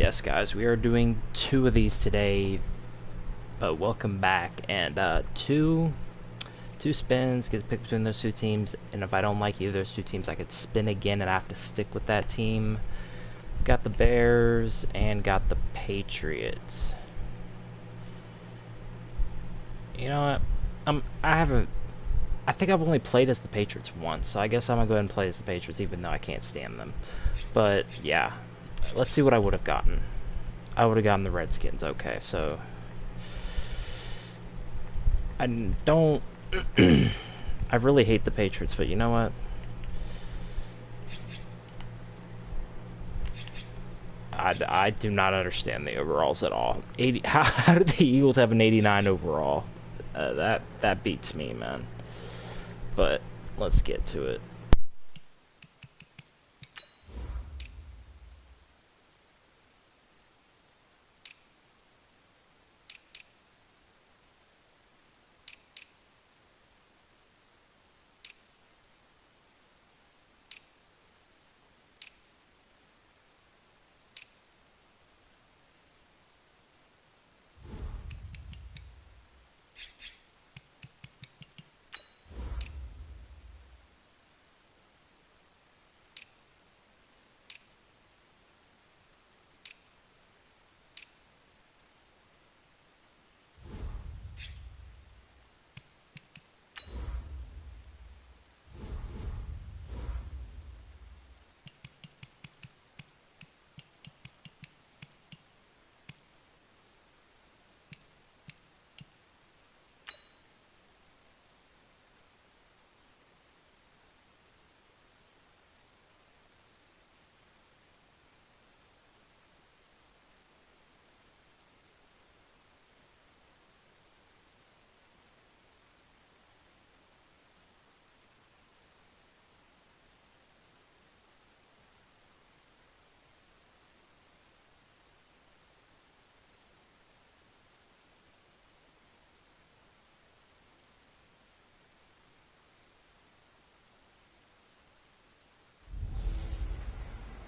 Yes, guys, we are doing 2 of these today, but welcome back. And two spins, get to pick between those 2 teams, and if I don't like either of those 2 teams, I could spin again and I have to stick with that team. Got the Bears and got the Patriots. You know what? I think I've only played as the Patriots once, so I guess I'm gonna go ahead and play as the Patriots, even though I can't stand them. But yeah, let's see what I would have gotten. I would have gotten the Redskins. Okay, so I don't. I really hate the Patriots, but you know what? I do not understand the overalls at all. How did the Eagles have an 89 overall? That beats me, man. But let's get to it.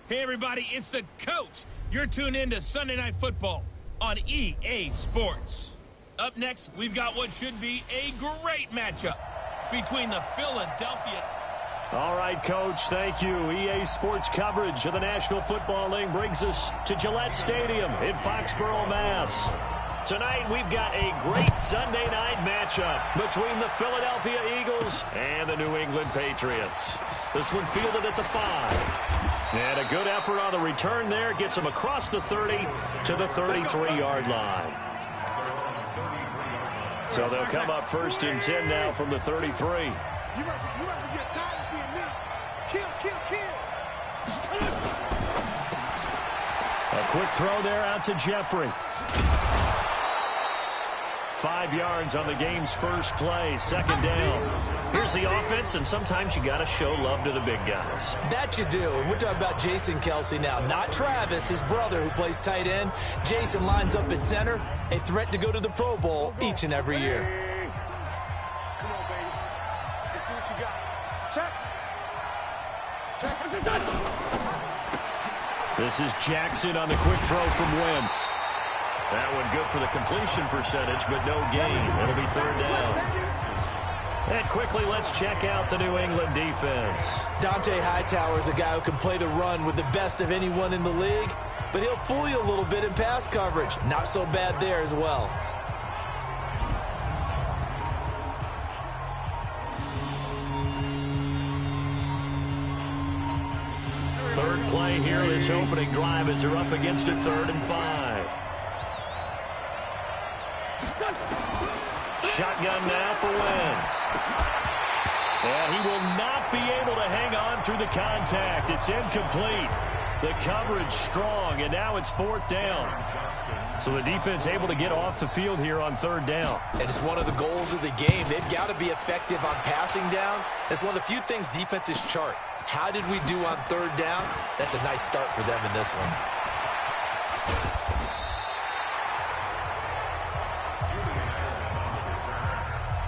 Hey everybody, it's the coach. You're tuned in to Sunday Night Football on EA Sports. Up next, we've got what should be a great matchup between the Philadelphia... All right, Coach, thank you. EA Sports coverage of the National Football League brings us to Gillette Stadium in Foxborough, Mass. Tonight, we've got a great Sunday night matchup between the Philadelphia Eagles and the New England Patriots. This one fielded at the 5. And a good effort on the return there gets them across the 30 to the 33-yard line. So they'll come up 1st and 10 now from the 33. You must be getting tired of seeing me. Kill. A quick throw there out to Jeffrey. 5 yards on the game's first play, 2nd down. Here's the offense, and sometimes you got to show love to the big guys. That you do. And we're talking about Jason Kelsey now, not Travis, his brother who plays tight end. Jason lines up at center, a threat to go to the Pro Bowl each and every year. Come on, baby. Let's see what you got. Check. This is Jackson on the quick throw from Wentz. That one good for the completion percentage, but no gain. It'll be 3rd down. And quickly, let's check out the New England defense. Dante Hightower is a guy who can play the run with the best of anyone in the league, but he'll fool you a little bit in pass coverage. Not so bad there as well. Third play here, this opening drive as they're up against a 3rd and 5. Shotgun now for Wentz. And he will not be able to hang on through the contact. It's incomplete. The coverage strong, and now it's 4th down. So the defense able to get off the field here on 3rd down. And it's one of the goals of the game. They've got to be effective on passing downs. It's one of the few things defenses chart. How did we do on 3rd down? That's a nice start for them in this one.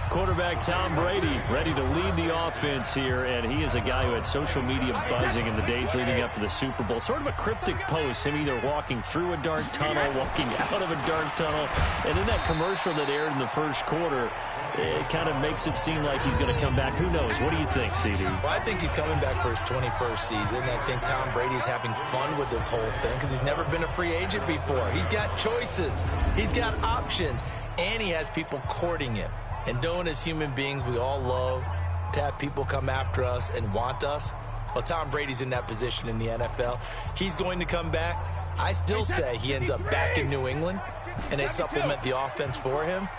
Quarterback quarterback Tom Brady ready to lead the offense here, and he is a guy who had social media buzzing in the days leading up to the Super Bowl. Sort of a cryptic post, him either walking through a dark tunnel, walking out of a dark tunnel, and in that commercial that aired in the first quarter, it kind of makes it seem like he's going to come back. Who knows? What do you think, CD? Well, I think he's coming back for his 21st season. I think Tom Brady's having fun with this whole thing because he's never been a free agent before. He's got choices. He's got options. And he has people courting him. And knowing as human beings, we all love to have people come after us and want us. Well, Tom Brady's in that position in the NFL. He's going to come back. I still say he ends up back in New England, and they supplement the offense for him.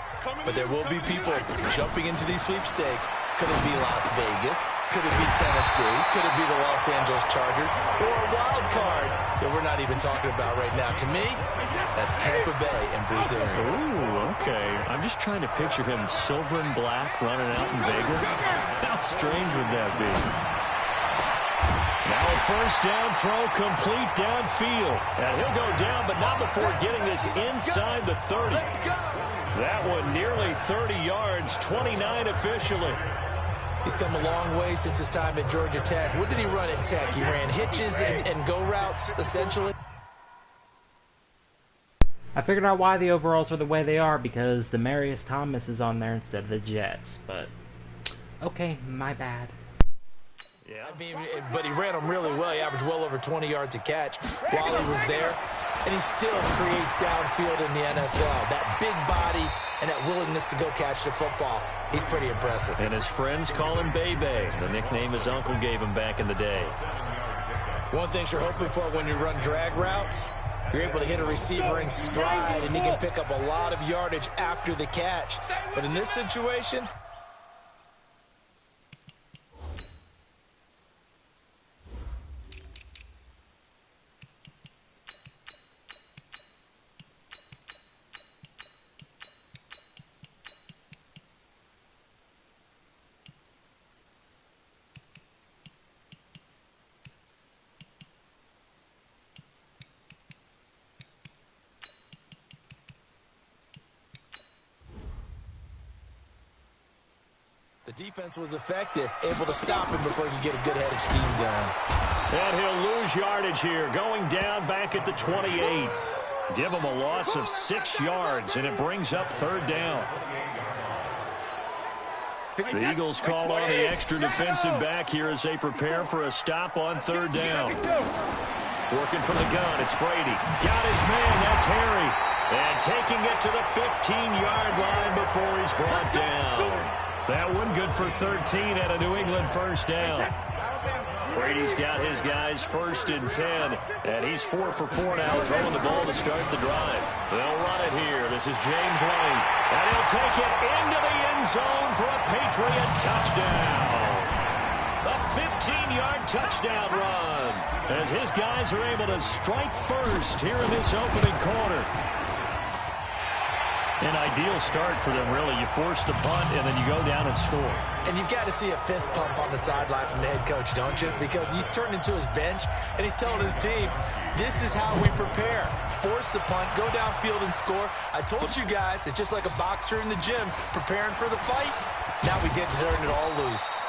But there will be people jumping into these sweepstakes. Could it be Las Vegas? Could it be Tennessee? Could it be the Los Angeles Chargers? Or a wild card that we're not even talking about right now? To me, that's Tampa Bay and Bruce Arians. Ooh, okay. I'm just trying to picture him silver and black running out in Vegas. How strange would that be? Now a first down throw complete downfield. And he'll go down, but not before getting this inside the 30. That one nearly 30 yards, 29 officially. He's come a long way since his time at Georgia Tech. What did he run at Tech? He ran hitches and go routes, essentially. I figured out why the overalls are the way they are, because Demaryius Thomas is on there instead of the Jets. But, okay, my bad. Yeah, I mean, but he ran them really well. He averaged well over 20 yards a catch while he was there. And he still creates downfield in the NFL. That big body and that willingness to go catch the football. He's pretty impressive. And his friends call him Bebe, the nickname his uncle gave him back in the day. One thing you're hoping for when you run drag routes, you're able to hit a receiver in stride, and he can pick up a lot of yardage after the catch. But in this situation, the defense was effective, able to stop him before he could get a good-headed scheme going. And he'll lose yardage here, going down back at the 28. Give him a loss of 6 yards, and it brings up third down. The Eagles call on the extra defensive back here as they prepare for a stop on third down. Working from the gun, it's Brady. Got his man, that's Harry. And taking it to the 15-yard line before he's brought down. That one good for 13 at a New England first down. Brady's got his guys first and 10, and he's 4 for 4 now, throwing the ball to start the drive. They'll run it here. This is James White, and he'll take it into the end zone for a Patriot touchdown. A 15-yard touchdown run, as his guys are able to strike first here in this opening quarter. An ideal start for them, really. You force the punt, and then you go down and score. And you've got to see a fist pump on the sideline from the head coach, don't you? Because he's turned into his bench, and he's telling his team, this is how we prepare. Force the punt, go downfield and score. I told you guys, it's just like a boxer in the gym preparing for the fight. Now we get to turn it all loose.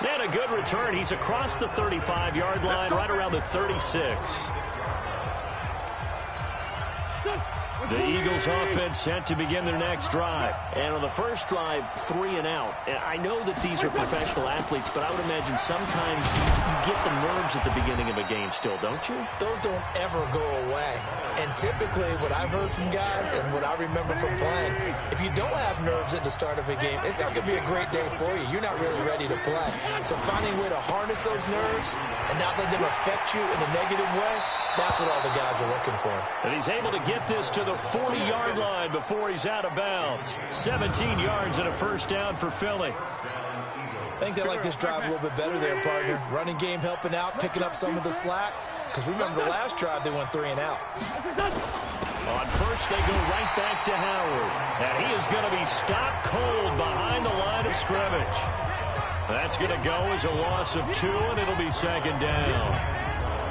And a good return. He's across the 35-yard line, right around the 36. The Eagles offense set to begin their next drive. And on the first drive, 3 and out. And I know that these are professional athletes, but I would imagine sometimes you get the nerves at the beginning of a game still, don't you? Those don't ever go away. And typically what I've heard from guys and what I remember from playing, if you don't have nerves at the start of a game, it's not going to be a great day for you. You're not really ready to play. So finding a way to harness those nerves and not let them affect you in a negative way, that's what all the guys are looking for. And he's able to get this to the 40-yard line before he's out of bounds. 17 yards and a first down for Philly. I think they like this drive a little bit better there, partner. Running game helping out, picking up some of the slack. Because remember the last drive, they went 3 and out. On first, they go right back to Howard. And he is going to be stopped cold behind the line of scrimmage. That's going to go as a loss of 2, and it'll be second down.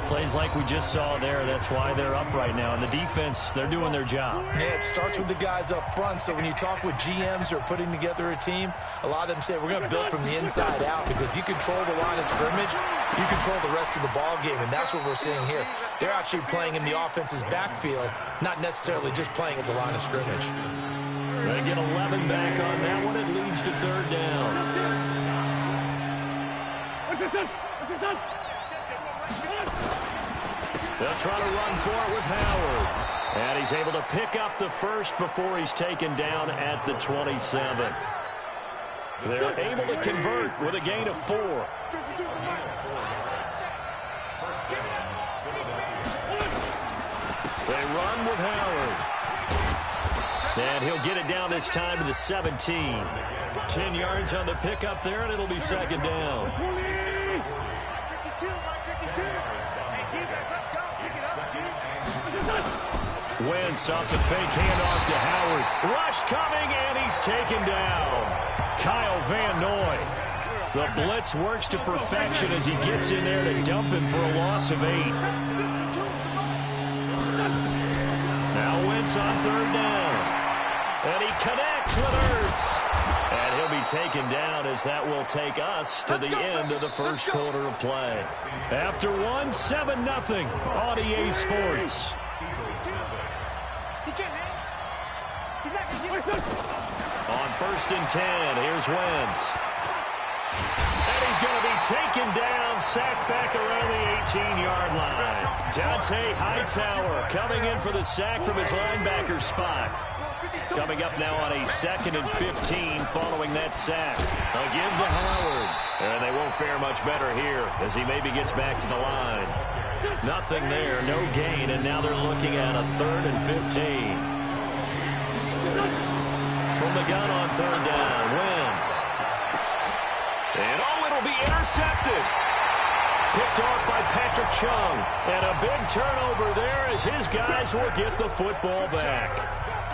Plays like we just saw there, that's why they're up right now. And the defense, they're doing their job. Yeah, it starts with the guys up front. So when you talk with GMs who are putting together a team, a lot of them say we're going to build from the inside out, because if you control the line of scrimmage, you control the rest of the ball game, and that's what we're seeing here. They're actually playing in the offense's backfield, not necessarily just playing at the line of scrimmage. They get 11 back on that one. It leads to third down. They'll try to run for it with Howard. And he's able to pick up the first before he's taken down at the 27. They're able to convert with a gain of 4. They run with Howard. And he'll get it down this time to the 17. 10 yards on the pickup there, and it'll be second down. Wentz off the fake handoff to Howard. Rush coming, and he's taken down. Kyle Van Noy. The blitz works to perfection as he gets in there to dump him for a loss of 8. Now Wentz on third down. And he connects with Ertz. And he'll be taken down as that will take us to the end of the first quarter of play. After one, 7-0 on EA Sports. On 1st and 10, here's Wentz. And he's going to be taken down, sacked back around the 18-yard line. Dante Hightower coming in for the sack from his linebacker spot. Coming up now on a 2nd and 15 following that sack. Again to Howard. And they won't fare much better here as he maybe gets back to the line. Nothing there, no gain, and now they're looking at a 3rd and 15. From the gun on third down, Wentz. And it'll be intercepted. Picked off by Patrick Chung. And a big turnover there as his guys will get the football back.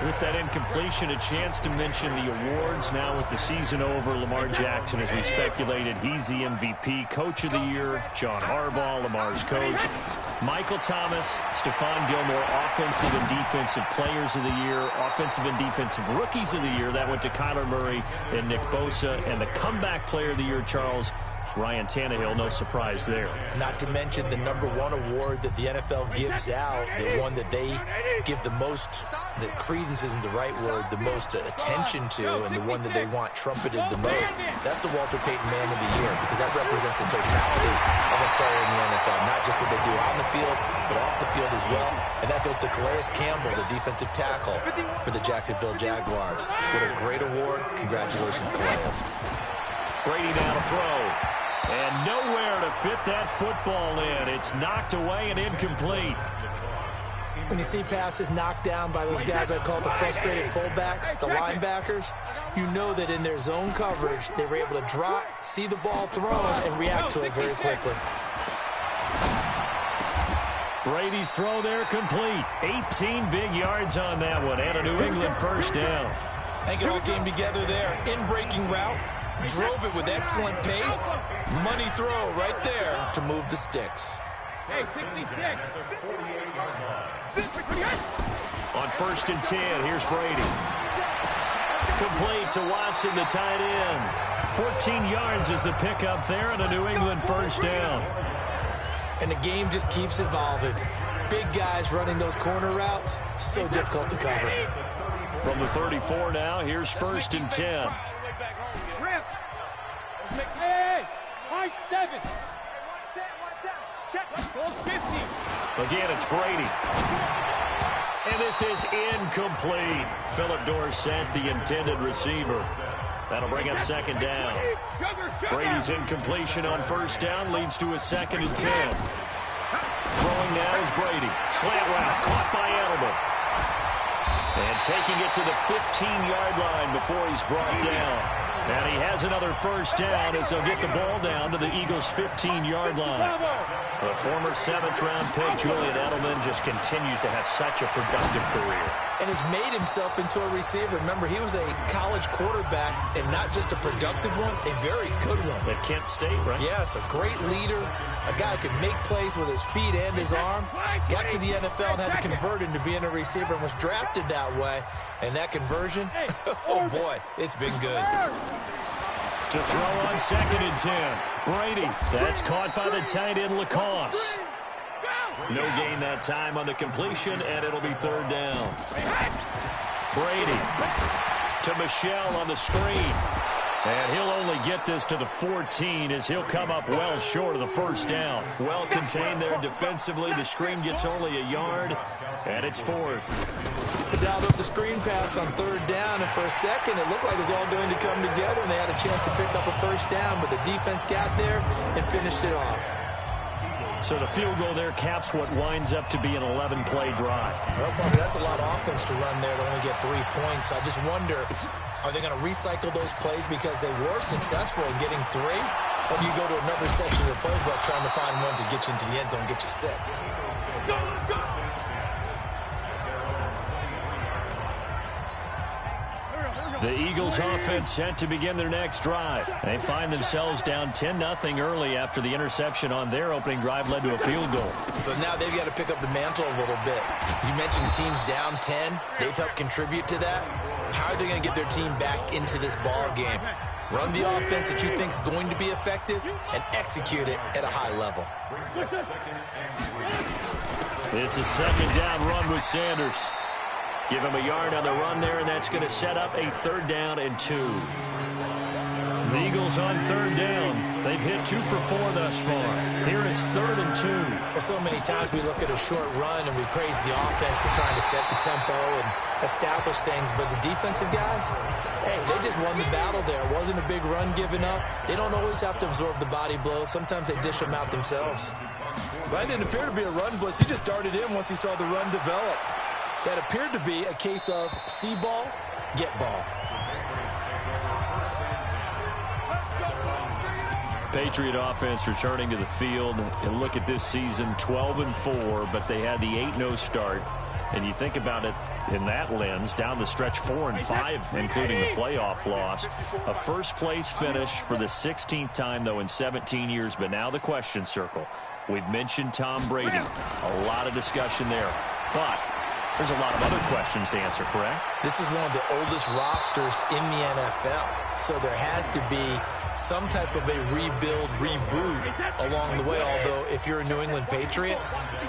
With that incompletion, a chance to mention the awards. Now with the season over, Lamar Jackson, as we speculated, he's the MVP. Coach of the Year, John Harbaugh, Lamar's coach. Michael Thomas, Stephon Gilmore, Offensive and Defensive Players of the Year, Offensive and Defensive Rookies of the Year. That went to Kyler Murray and Nick Bosa. And the Comeback Player of the Year, Charles, Ryan Tannehill, no surprise there. Not to mention the #1 award that the NFL gives out, the one that they give the most, that credence isn't the right word, the most attention to, and the one that they want trumpeted the most. That's the Walter Payton Man of the Year, because that represents the totality of a player in the NFL, not just what they do on the field, but off the field as well. And that goes to Calais Campbell, the defensive tackle for the Jacksonville Jaguars. What a great award. Congratulations, Calais. Brady now to throw. And nowhere to fit that football in. It's knocked away and incomplete. When you see passes knocked down by those guys I call the frustrated fullbacks, the linebackers, you know that in their zone coverage, they were able to drop, see the ball thrown, and react to it very quickly. Brady's throw there complete. 18 big yards on that one, and a New England first down. I think it all came together there. In-breaking route. Drove it with excellent pace. Money throw right there to move the sticks. On 1st and 10, here's Brady. Complete to Watson, the tight end. 14 yards is the pickup there, and a New England first down. And the game just keeps evolving. Big guys running those corner routes, so difficult to cover. From the 34 now, here's 1st and 10. Hey, high 7. Check. 50. Again, it's Brady. And this is incomplete. Philip Dorsett, the intended receiver. That'll bring up 2nd down. Brady's incompletion on 1st down leads to a 2nd and 10. Throwing now is Brady. Slant route caught by Edelman. And taking it to the 15-yard line before he's brought down. And he has another first down as they'll get the ball down to the Eagles' 15-yard line. The former 7th-round pick, Julian Edelman, just continues to have such a productive career. And has made himself into a receiver. Remember, he was a college quarterback, and not just a productive one, a very good one. At Kent State, right? Yes, a great leader, a guy who could make plays with his feet and his arm. Got to the NFL and had to convert into being a receiver and was drafted that way. And that conversion, oh boy, it's been good. To throw on 2nd and 10. Brady. That's caught by the tight end, Lacoste. No gain that time on the completion, and it'll be 3rd down. Brady to Michelle on the screen. And he'll only get this to the 14 as he'll come up well short of the 1st down. Well contained there defensively. The screen gets only a yard, and it's 4th. Dialed up the screen pass on 3rd down, and for a second it looked like it was all going to come together, and they had a chance to pick up a 1st down, but the defense got there and finished it off. So the field goal there caps what winds up to be an 11-play drive. Well, Parker, that's a lot of offense to run there to only get 3 points. So I just wonder, are they going to recycle those plays because they were successful in getting 3? Or do you go to another section of the playbook trying to find ones that get you into the end zone and get you 6? The Eagles offense set to begin their next drive. They find themselves down 10-0 early after the interception on their opening drive led to a field goal. So now they've got to pick up the mantle a little bit. You mentioned the team's down 10. They've helped contribute to that. How are they going to get their team back into this ball game? Run the offense that you think is going to be effective and execute it at a high level. It's a 2nd down run with Sanders. Give him a yard on the run there, and that's going to set up a 3rd down and 2. The Eagles on 3rd down. They've hit 2 for 4 thus far. Here it's 3rd and 2. Well, so many times we look at a short run and we praise the offense for trying to set the tempo and establish things, but the defensive guys, hey, they just won the battle there. It wasn't a big run given up. They don't always have to absorb the body blows. Sometimes they dish them out themselves. That didn't appear to be a run blitz. He just started in once he saw the run develop. That appeared to be a case of see ball, get ball. Patriot offense returning to the field. And look at this season, 12-4, but they had the 8-0 start. And you think about it in that lens, down the stretch 4-5, including the playoff loss. A first-place finish for the 16th time, though, in 17 years. But now the question circle. We've mentioned Tom Brady. A lot of discussion there. But there's a lot of other questions to answer, correct? This is one of the oldest rosters in the NFL, so there has to be some type of a rebuild, reboot along the way, although if you're a New England Patriot,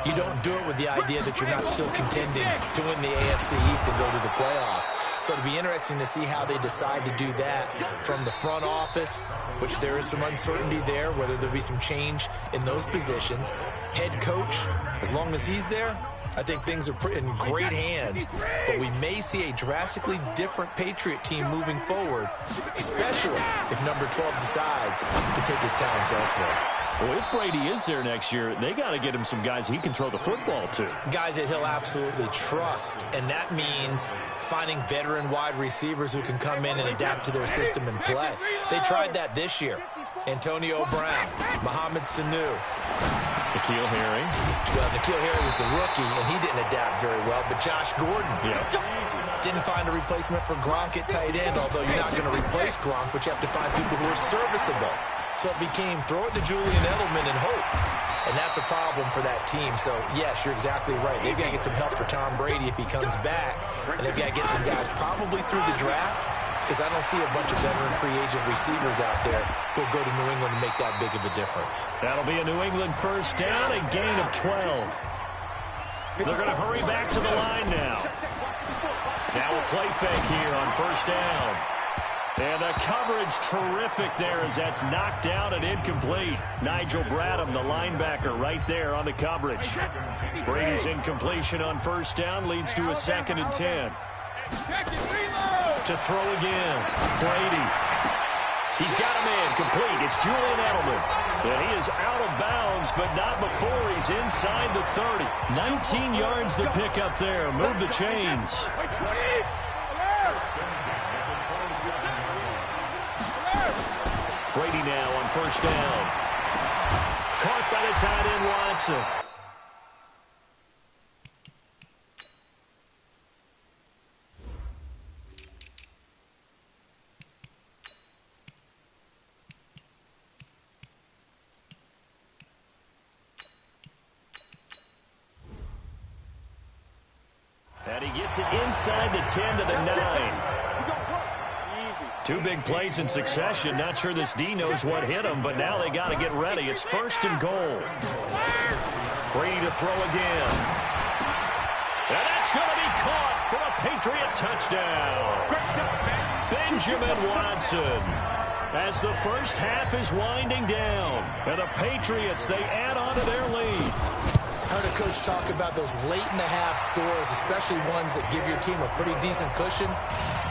you don't do it with the idea that you're not still contending to win the AFC East and go to the playoffs. So it'll be interesting to see how they decide to do that from the front office, which there is some uncertainty there, whether there'll be some change in those positions. Head coach, as long as he's there, I think things are in great hands, but we may see a drastically different Patriot team moving forward, especially if number 12 decides to take his talents elsewhere. Well, if Brady is there next year, they got to get him some guys he can throw the football to. Guys that he'll absolutely trust, and that means finding veteran wide receivers who can come in and adapt to their system and play. They tried that this year. Antonio Brown, Mohamed Sanu. N'Keal Harry. Well, N'Keal Harry was the rookie, and he didn't adapt very well. But Josh Gordon didn't find a replacement for Gronk at tight end, although you're not going to replace Gronk, but you have to find people who are serviceable. So it became throw it to Julian Edelman and hope. And that's a problem for that team. So, yes, you're exactly right. They've got to get some help for Tom Brady if he comes back. And they've got to get some guys probably through the draft, because I don't see a bunch of veteran free agent receivers out there who'll go to New England and make that big of a difference. That'll be a New England first down, a gain of 12. They're going to hurry back to the line now. Now a play fake here on first down. And the coverage terrific there as that's knocked down and incomplete. Nigel Bradham, the linebacker, right there on the coverage. Brady's incompletion on first down leads to a 2nd and 10. To throw again. Brady. He's got a man complete. It's Julian Edelman. And he is out of bounds, but not before he's inside the 30. 19 yards to pick up there. Move the chains. Brady now on first down. Caught by the tight end, Watson. And he gets it inside the 10 to the 9. Two big plays in succession. Not sure this D knows what hit him, but now they got to get ready. It's 1st and goal. Brady to throw again. And that's going to be caught for a Patriot touchdown. Benjamin Watson. As the first half is winding down. And the Patriots, they add on to their lead. I heard a coach talk about those late-in-the-half scores, especially ones that give your team a pretty decent cushion.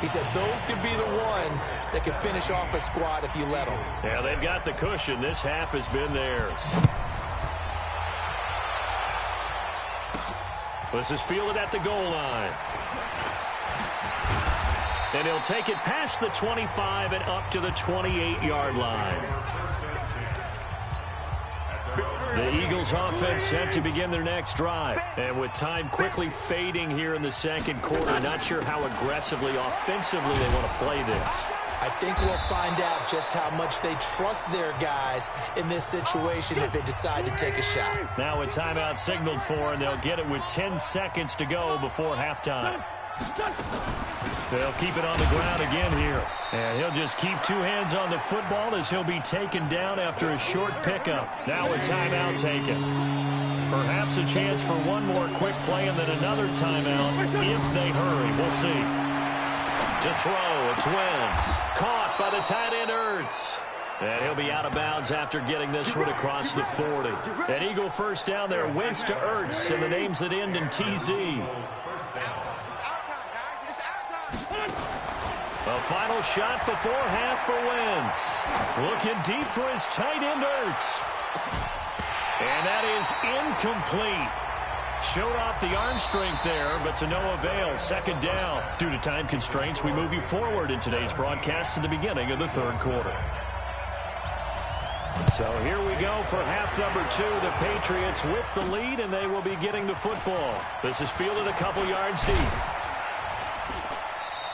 He said those could be the ones that could finish off a squad if you let them. Yeah, they've got the cushion. This half has been theirs. This is fielded at the goal line. And he'll take it past the 25 and up to the 28-yard line. The Eagles offense set to begin their next drive. And with time quickly fading here in the second quarter, not sure how aggressively, offensively they want to play this. I think we'll find out just how much they trust their guys in this situation if they decide to take a shot. Now a timeout signaled for, and they'll get it with 10 seconds to go before halftime. They'll keep it on the ground again here. And he'll just keep two hands on the football as he'll be taken down after a short pickup. Now a timeout taken. Perhaps a chance for one more quick play and then another timeout if they hurry. We'll see. To throw, it's Wentz. Caught by the tight end, Ertz. And he'll be out of bounds after getting this one across the 40. An Eagle first down there, Wentz to Ertz, and the names that end in TZ. A final shot before half for Wentz. Looking deep for his tight end, Ertz. And that is incomplete. Showed off the arm strength there, but to no avail. Second down. Due to time constraints, we move you forward in today's broadcast to the beginning of the third quarter. So here we go for half number 2. The Patriots with the lead, and they will be getting the football. This is fielded a couple yards deep.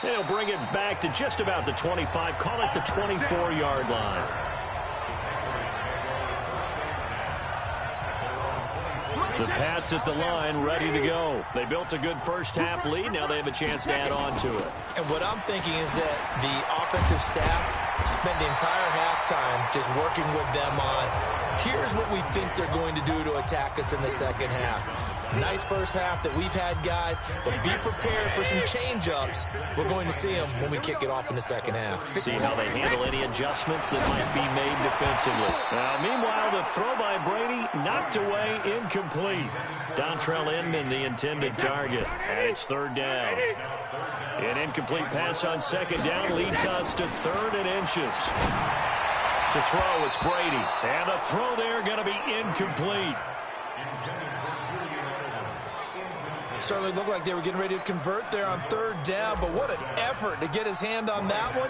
They'll bring it back to just about the 25. Call it the 24-yard line. The Pats at the line, ready to go. They built a good first-half lead. Now they have a chance to add on to it. And what I'm thinking is that the offensive staff spent the entire halftime just working with them on, here's what we think they're going to do to attack us in the second half. Nice first half that we've had, guys, but be prepared for some change-ups. We're going to see them when we kick it off in the second half. See how they handle any adjustments that might be made defensively. Now, meanwhile, the throw by Brady knocked away, incomplete. Dontrell Inman, the intended target, and it's third down. An incomplete pass on second down leads us to 3rd and inches. To throw, it's Brady, and the throw there going to be incomplete. Certainly looked like they were getting ready to convert there on 3rd down, but what an effort to get his hand on that one.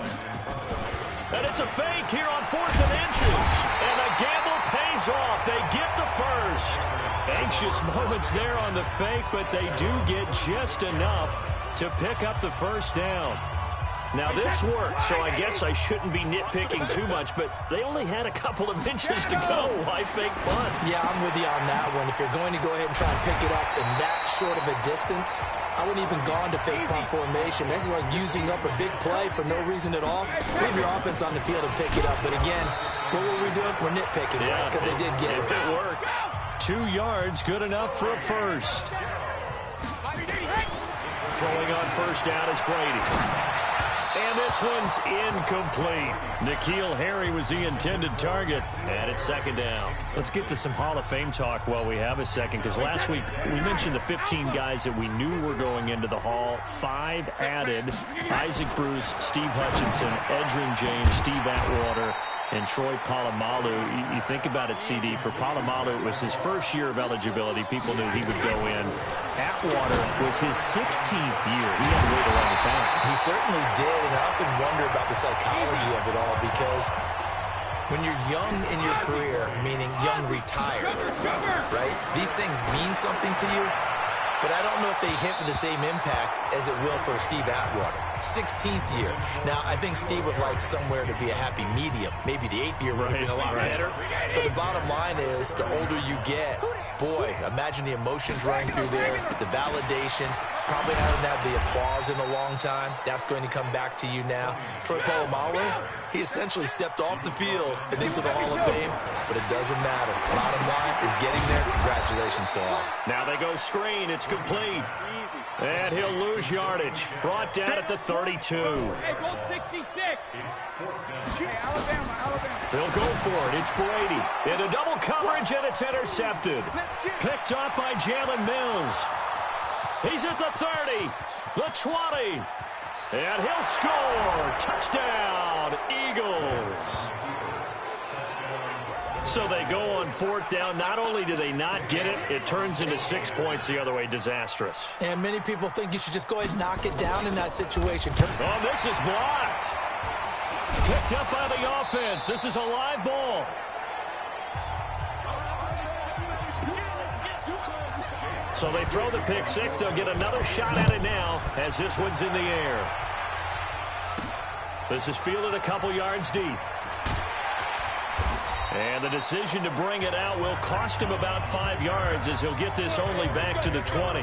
And it's a fake here on 4th and inches. And the gamble pays off. They get the first. Anxious moments there on the fake, but they do get just enough to pick up the first down. Now, this worked, so I guess I shouldn't be nitpicking too much, but they only had a couple of inches to go. Why fake punt? Yeah, I'm with you on that one. If you're going to go ahead and try and pick it up in that short of a distance, I wouldn't even gone to fake punt formation. This is like using up a big play for no reason at all. Leave your offense on the field and pick it up. But again, what were we doing? We're nitpicking, right? Because they did get it. It worked. 2 yards, good enough for a first. Throwing on first down is Brady. And this one's incomplete. N'Keal Harry was the intended target, and it's second down. Let's get to some Hall of Fame talk while we have a second, because last week we mentioned the 15 guys that we knew were going into the Hall. 5 added: Isaac Bruce, Steve Hutchinson, Edgerrin James, Steve Atwater, and Troy Polamalu. You think about it, CD. For Polamalu, it was his first year of eligibility. People knew he would go in. Atwater was his 16th year. He had to wait a long time. He certainly did, and I often wonder about the psychology of it all, because When you're young in your career, meaning young retired, right? These things mean something to you, but I don't know if they hit with the same impact as it will for Steve Atwater. 16th year. Now, I think Steve would like somewhere to be a happy medium. Maybe the 8th year would have been a lot better. But the bottom line is, the older you get, boy, imagine the emotions running through there, the validation. Probably haven't had the applause in a long time. That's going to come back to you now. Troy Polamalu, he essentially stepped off the field and into the Hall of Fame, but it doesn't matter. Bottom line is getting there. Congratulations to all. Now they go screen. It's complete. And he'll lose yardage. Brought down at the 32. Hey, go 66. Hey, Alabama. They'll go for it. It's Brady. Into double coverage, and it's intercepted. Picked off by Jalen Mills. He's at the 30, the 20, and he'll score. Touchdown, Eagles. So they go on 4th down. Not only do they not get it, it turns into 6 points the other way. Disastrous. And many people think you should just go ahead and knock it down in that situation. Oh, this is blocked. Picked up by the offense. This is a live ball. So they throw the pick six. They'll get another shot at it now as this one's in the air. This is fielded a couple yards deep. And the decision to bring it out will cost him about 5 yards as he'll get this only back to the 20.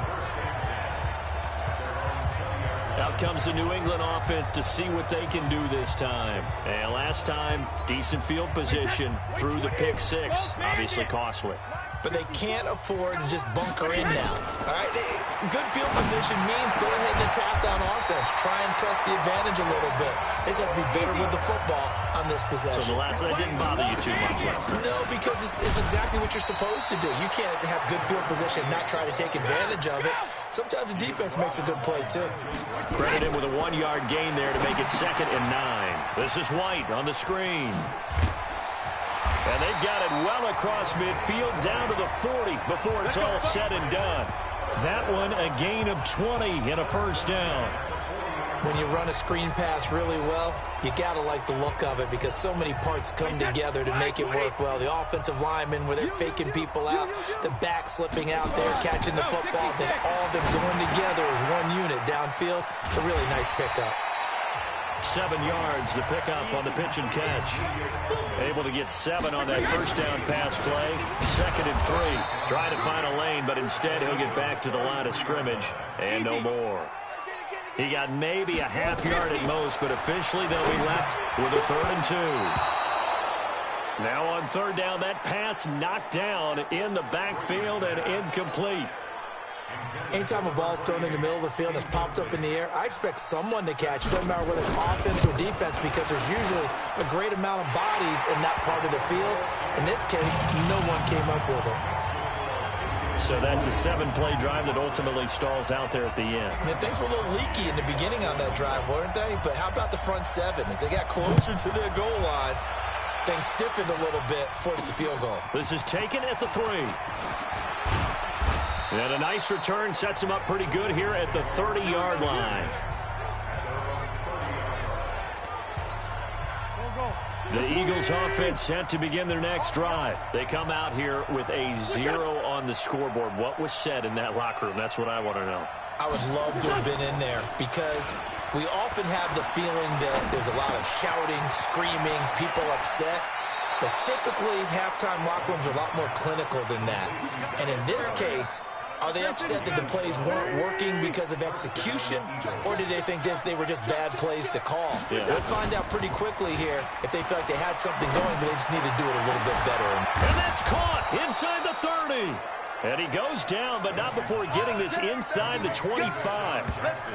Out comes the New England offense to see what they can do this time. And last time, decent field position through the pick six. Obviously costly. But they can't afford to just bunker in now. All right, good field position means go ahead and attack on offense. Try and press the advantage a little bit. They just have to be better with the football on this possession. So the last one didn't bother you too much last time? No, because it's exactly what you're supposed to do. You can't have good field position and not try to take advantage of it. Sometimes the defense makes a good play, too. Credit him with a 1-yard gain there to make it 2nd and 9. This is White on the screen. And they've got it well across midfield down to the 40 before it's all said and done. That one a gain of 20 and a first down. When you run a screen pass really well, you got to like the look of it because so many parts come together to make it work well. The offensive linemen where they're faking people out, the back slipping out there, catching the football, then all of them going together as one unit downfield. It's a really nice pickup. 7 yards, the pickup on the pitch and catch. Able to get 7 on that first down pass play. 2nd and 3. Trying to find a lane, but instead he'll get back to the line of scrimmage and no more. He got maybe a half yard at most, but officially they'll be left with a 3rd and 2. Now on 3rd down, that pass knocked down in the backfield and incomplete. Anytime a ball's thrown in the middle of the field and it's popped up in the air, I expect someone to catch it. Doesn't matter whether it's offense or defense because there's usually a great amount of bodies in that part of the field. In this case, no one came up with it. So that's a 7-play drive that ultimately stalls out there at the end. And things were a little leaky in the beginning on that drive, weren't they? But how about the front 7? As they got closer to their goal line, things stiffened a little bit, forced the field goal. This is taken at the 3. And a nice return sets him up pretty good here at the 30-yard line. The Eagles offense set to begin their next drive. They come out here with a 0 on the scoreboard. What was said in that locker room? That's what I want to know. I would love to have been in there because we often have the feeling that there's a lot of shouting, screaming, people upset. But typically, halftime locker rooms are a lot more clinical than that. And in this case, are they upset that the plays weren't working because of execution, or did they think they were just bad plays to call? Yeah. We'll find out pretty quickly here if they feel like they had something going, but they just need to do it a little bit better. And that's caught inside the 30. And he goes down, but not before getting this inside the 25.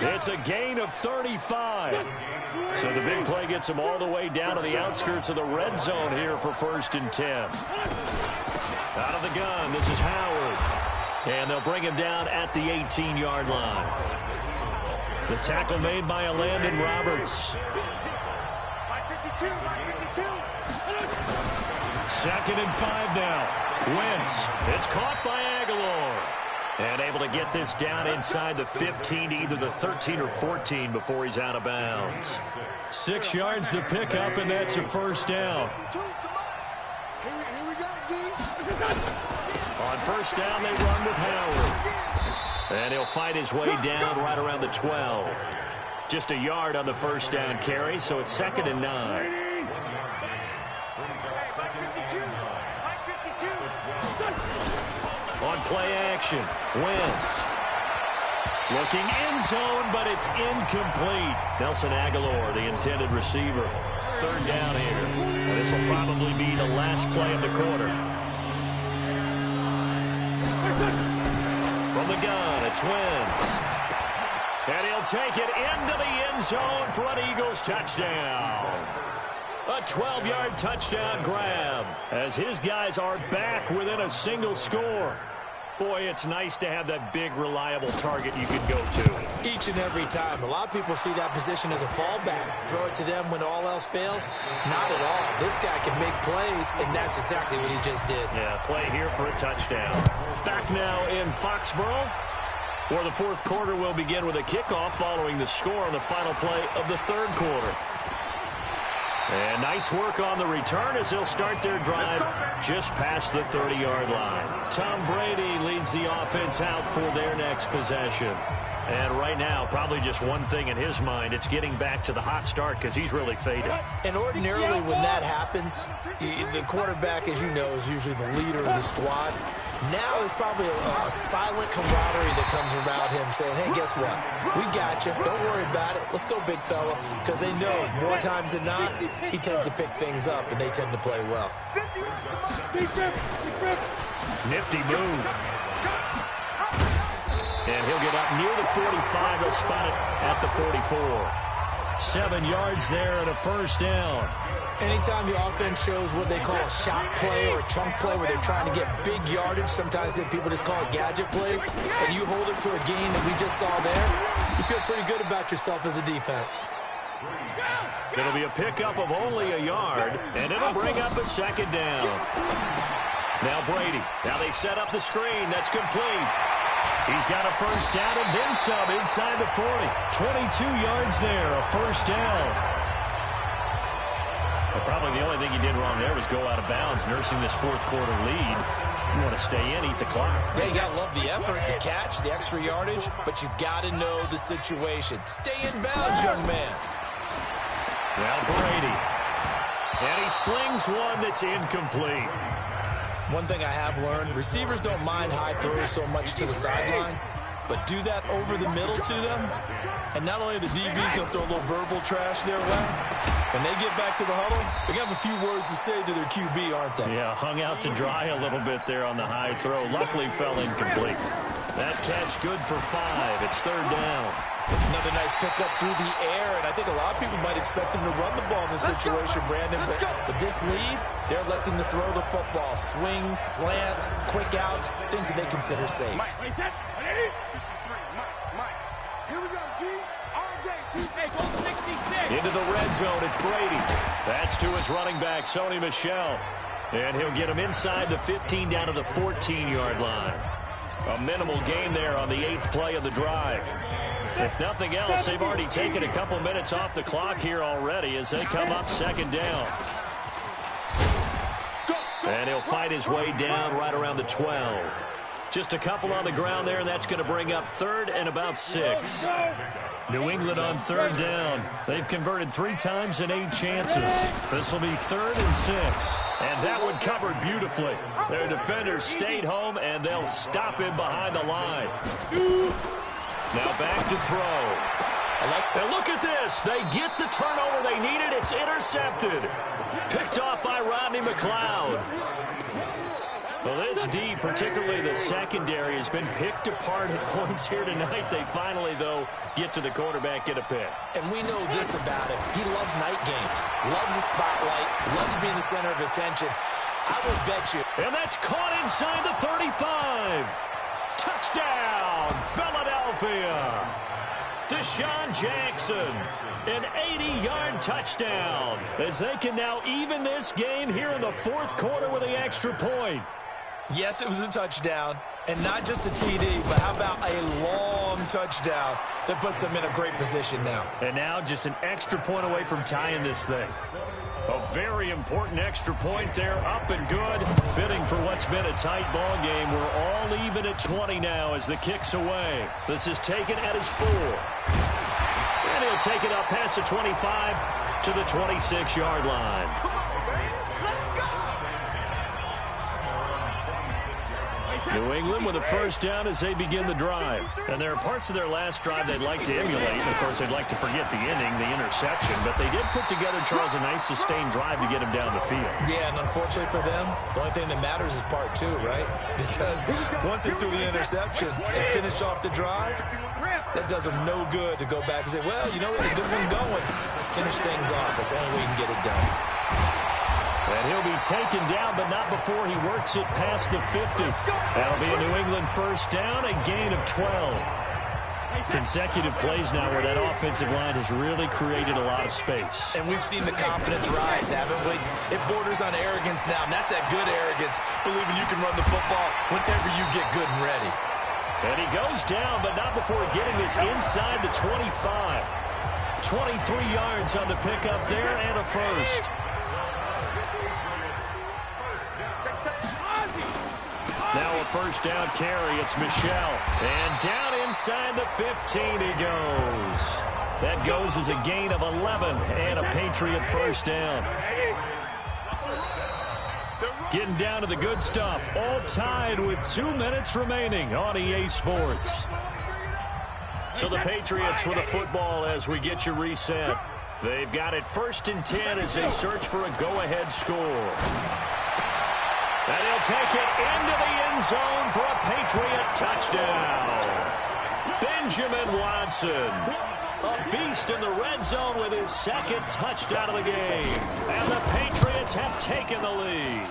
It's a gain of 35. So the big play gets him all the way down to the outskirts of the red zone here for 1st and 10. Out of the gun, this is Howard. And they'll bring him down at the 18-yard line. The tackle made by Landon Roberts. 2nd and 5 now. Wentz. It's caught by Aguilar. And able to get this down inside the 15 to either the 13 or 14 before he's out of bounds. 6 yards the pickup, and that's a first down. first down, they run with Howard. And he'll fight his way down right around the 12. Just a yard on the first down carry, so it's 2nd and 9. On play action, Wentz. Looking end zone, but it's incomplete. Nelson Aguilar, the intended receiver. 3rd down here. And this will probably be the last play of the quarter. From the gun, it's Wentz. And he'll take it into the end zone for an Eagles touchdown. A 12-yard touchdown grab as his guys are back within a single score. Boy, it's nice to have that big, reliable target you can go to. Each and every time. A lot of people see that position as a fallback. Throw it to them when all else fails. Not at all. This guy can make plays, and that's exactly what he just did. Yeah, play here for a touchdown. Back now in Foxborough, where the 4th quarter will begin with a kickoff following the score on the final play of the 3rd quarter. And nice work on the return as they'll start their drive just past the 30-yard line. Tom Brady leads the offense out for their next possession. And right now, probably just one thing in his mind, it's getting back to the hot start because he's really faded. And ordinarily when that happens, the quarterback, as you know, is usually the leader of the squad. Now there's probably a silent camaraderie that comes around him saying, hey, guess what? We got you. Don't worry about it. Let's go, big fella. Because they know more times than not, he tends to pick things up, and they tend to play well. Nifty move. And he'll get up near the 45. They'll spot it at the 44. 7 yards there and a first down. Anytime the offense shows what they call a shot play or a chunk play where they're trying to get big yardage, sometimes people just call it gadget plays, and you hold it to a gain that we just saw there, you feel pretty good about yourself as a defense. It'll be a pickup of only a yard, and it'll bring up a 2nd down. Now Brady. Now they set up the screen. That's complete. He's got a first down and then some inside the 40. 22 yards there, a first down. But probably the only thing he did wrong there was go out of bounds, nursing this 4th quarter lead. You want to stay in, eat the clock. Yeah, you got to love the effort, the catch, the extra yardage, but you got to know the situation. Stay in bounds, young man. Well, Brady. And he slings one that's incomplete. One thing I have learned, receivers don't mind high throws so much to the sideline, but do that over the middle to them, and not only are the DBs going to throw a little verbal trash their way, when they get back to the huddle, they're going to have a few words to say to their QB, aren't they? Yeah, hung out to dry a little bit there on the high throw. Luckily fell incomplete. That catch good for 5. It's 3rd down. Another nice pickup through the air, and I think a lot of people might expect them to run the ball in this situation, Brandon, but with this lead, they're electing to throw the football. Swings, slants, quick outs, things that they consider safe. Into the red zone, it's Brady. That's to his running back, Sony Michel. And he'll get him inside the 15 down to the 14-yard line. A minimal gain there on the 8th play of the drive. If nothing else, they've already taken a couple minutes off the clock here already as they come up 2nd down. And he'll fight his way down right around the 12. Just a couple on the ground there, and that's going to bring up 3rd and about 6. New England on 3rd down. They've converted 3 times in 8 chances. This will be 3rd and 6. And that one covered beautifully. Their defenders stayed home, and they'll stop him behind the line. Now back to throw. And look at this. They get the turnover they needed. It's intercepted. Picked off by Rodney McLeod. Well, this D, particularly the secondary, has been picked apart at points here tonight. They finally, though, get to the quarterback, get a pick. And we know this about him. He loves night games, loves the spotlight, loves being the center of attention. I will bet you. And that's caught inside the 35. Touchdown, Philadelphia. Deshaun Jackson, an 80-yard touchdown, as they can now even this game here in the 4th quarter with the extra point. Yes, it was a touchdown, and not just a TD, but how about a long touchdown that puts them in a great position now. And now just an extra point away from tying this thing. A very important extra point there, up and good. Fitting for what's been a tight ball game. We're all even at 20 now as the kick's away. This is taken at his 4. And he'll take it up past the 25 to the 26-yard line. New England with a first down as they begin the drive. And there are parts of their last drive they'd like to emulate. Of course, they'd like to forget the inning, the interception. But they did put together, Charles, a nice sustained drive to get him down the field. Yeah, and unfortunately for them, the only thing that matters is part 2, right? Because once they threw the interception and finished off the drive, that does them no good to go back and say, well, you know, we had a good one going. Finish things off. That's the only way you can get it done. And he'll be taken down, but not before he works it past the 50. That'll be a New England first down, a gain of 12. Consecutive plays now where that offensive line has really created a lot of space. And we've seen the confidence rise, haven't we? It borders on arrogance now, and that's that good arrogance, believing you can run the football whenever you get good and ready. And he goes down, but not before getting this inside the 25. 23 yards on the pickup there and a first. Now a first down carry. It's Michel. And down inside the 15 he goes. That goes as a gain of 11 and a Patriot first down. Getting down to the good stuff. All tied with 2 minutes remaining on EA Sports. So the Patriots with a football as we get you reset. They've got it 1st and 10 as they search for a go-ahead score. And he'll take it into the end zone for a Patriot touchdown. Benjamin Watson, a beast in the red zone with his 2nd touchdown of the game. And the Patriots have taken the lead.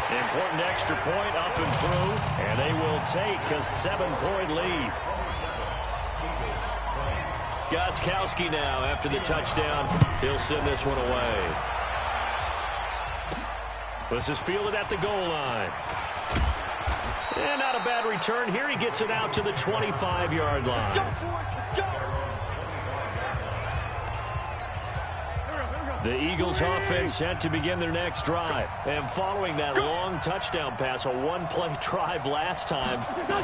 Important extra point up and through, and they will take a 7-point lead. Gostkowski now after the touchdown. He'll send this one away. This is fielded at the goal line. And not a bad return here. He gets it out to the 25-yard line. The Eagles offense set to begin their next drive. And following that long touchdown pass, a one-play drive last time,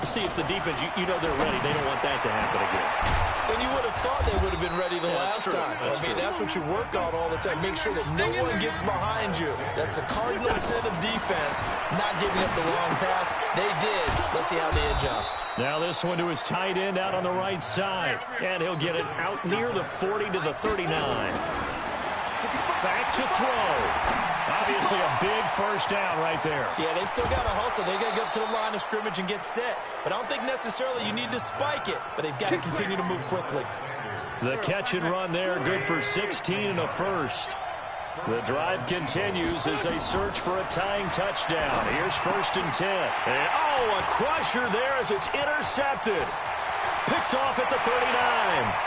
see if the defense, you know they're ready. They don't want that to happen again. And you would have thought they would have been ready the last time. That's what you work on all the time. Make sure that no one gets behind you. That's the cardinal sin of defense, not giving up the long pass. They did. Let's see how they adjust. Now this one to his tight end out on the right side. And he'll get it out near the 40 to the 39. Back to throw. Obviously a big first down right there. Yeah, they still got to hustle. They got to get up to the line of scrimmage and get set. But I don't think necessarily you need to spike it. But they've got to continue to move quickly. The catch and run there, good for 16 and a first. The drive continues as they search for a tying touchdown. Here's 1st and 10. And, a crusher there as it's intercepted. Picked off at the 39,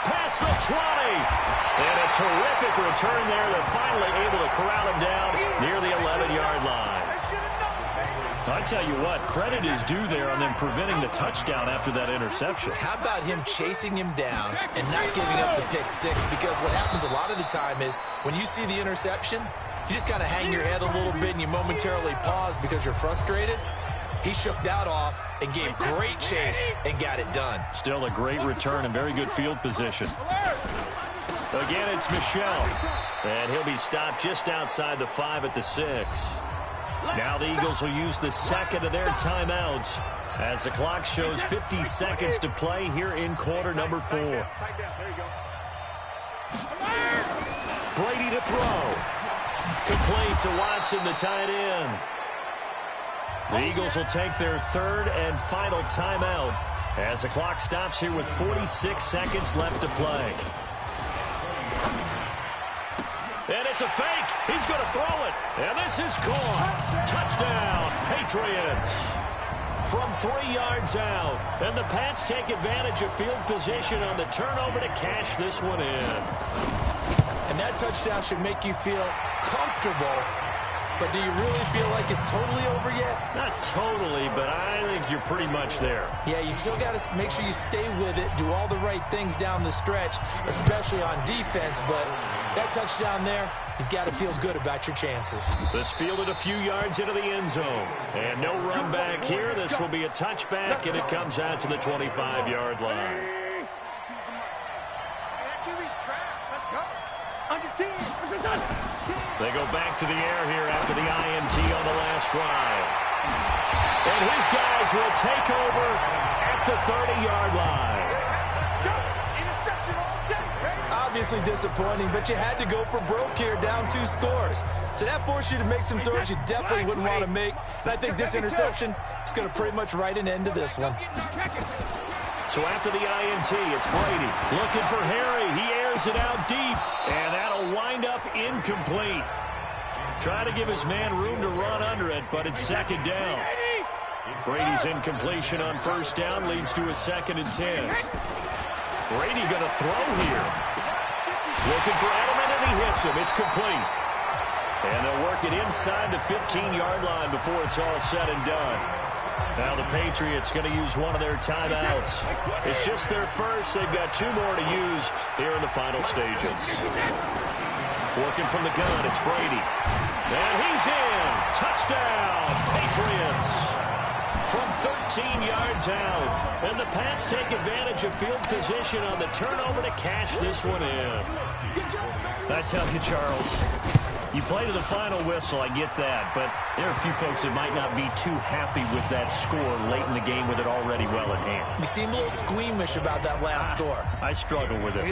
past the 20. And a terrific return there. They're finally able to corral him down near the 11-yard line. I tell you what, credit is due there on them preventing the touchdown after that interception. How about him chasing him down and not giving up the pick six? Because what happens a lot of the time is when you see the interception, you just kind of hang your head a little bit and you momentarily pause because you're frustrated. He shook that off and gave great chase and got it done. Still a great return and very good field position. Again, it's Michel. And he'll be stopped just outside the 5 at the 6. Now the Eagles will use the 2nd of their timeouts as the clock shows 50 seconds to play here in quarter number 4. Brady to throw. Complete to Watson, the tight end. The Eagles will take their 3rd and final timeout as the clock stops here with 46 seconds left to play. And it's a fake. He's going to throw it. And this is caught. Touchdown, Patriots. From 3 yards out. And the Pats take advantage of field position on the turnover to cash this one in. And that touchdown should make you feel comfortable but do you really feel like it's totally over yet? Not totally, but I think you're pretty much there. Yeah, you still got to make sure you stay with it, do all the right things down the stretch, especially on defense, but that touchdown there, you've got to feel good about your chances. This fielded a few yards into the end zone. And no run back here. This will be a touchback, and it comes out to the 25-yard line. They go back to the air here after the INT on the last drive. And his guys will take over at the 30-yard line. Obviously disappointing, but you had to go for broke here, down 2 scores. So that forced you to make some throws you definitely wouldn't want to make. And I think this interception is going to pretty much write an end to this one. So after the INT, it's Brady looking for Harry. He airs it out deep, and that'll wind up incomplete. Try to give his man room to run under it, but it's second down. Brady's incompletion on first down leads to a 2nd and 10. Brady going to throw here. Looking for Edelman, and he hits him. It's complete. And they'll work it inside the 15-yard line before it's all said and done. Now the Patriots going to use one of their timeouts. It's just their first. They've got 2 more to use here in the final stages. Working from the gun, it's Brady. And he's in. Touchdown, Patriots. From 13 yards out. And the Pats take advantage of field position on the turnover to cash this one in. I tell you, Charles, you play to the final whistle, I get that, but there are a few folks that might not be too happy with that score late in the game with it already well in hand. You seem a little squeamish about that last score. I struggle with it.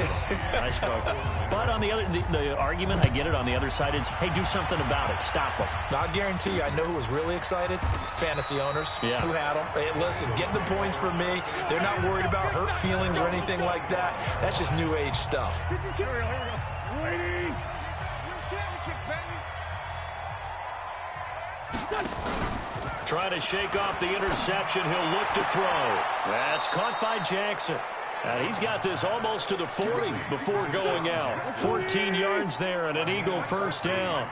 I struggle. But on the other, the argument, I get it, on the other side is, hey, do something about it. Stop them. I guarantee you, I know who was really excited. Fantasy owners who had them. Hey, listen, get the points for me. They're not worried about hurt feelings or anything like that. That's just new age stuff. Trying to shake off the interception. He'll look to throw. That's caught by Jackson. He's got this almost to the 40 before going out. 14 yards there and an Eagle first down.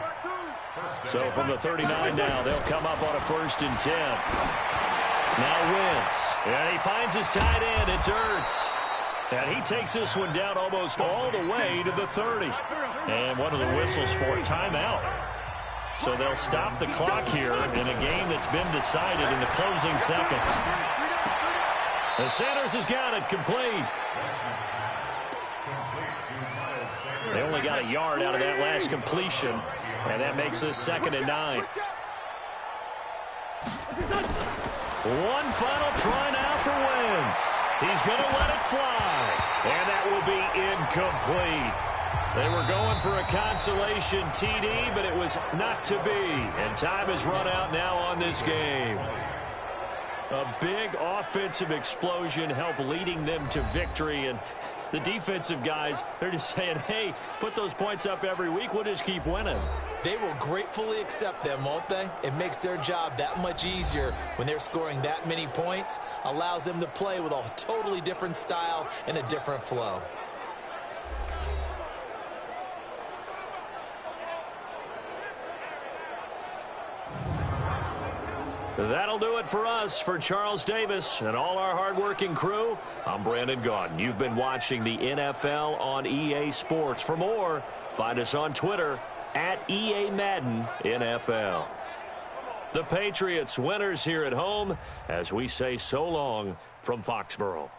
So from the 39 now, they'll come up on a 1st and 10. Now Wentz. And he finds his tight end. It's Ertz. And he takes this one down almost all the way to the 30. And one of the whistles for a timeout. So they'll stop the clock here in a game that's been decided in the closing seconds. And Sanders has got it complete. They only got a yard out of that last completion, and that makes this 2nd and 9. One final try now for Wentz. He's going to let it fly, and that will be incomplete. They were going for a consolation TD, but it was not to be. And time has run out now on this game. A big offensive explosion helped leading them to victory. And the defensive guys, they're just saying, hey, put those points up every week. We'll just keep winning. They will gratefully accept them, won't they? It makes their job that much easier when they're scoring that many points. Allows them to play with a totally different style and a different flow. That'll do it for us. For Charles Davis and all our hardworking crew, I'm Brandon Gaudin. You've been watching the NFL on EA Sports. For more, find us on Twitter at EA Madden NFL. The Patriots winners here at home as we say so long from Foxborough.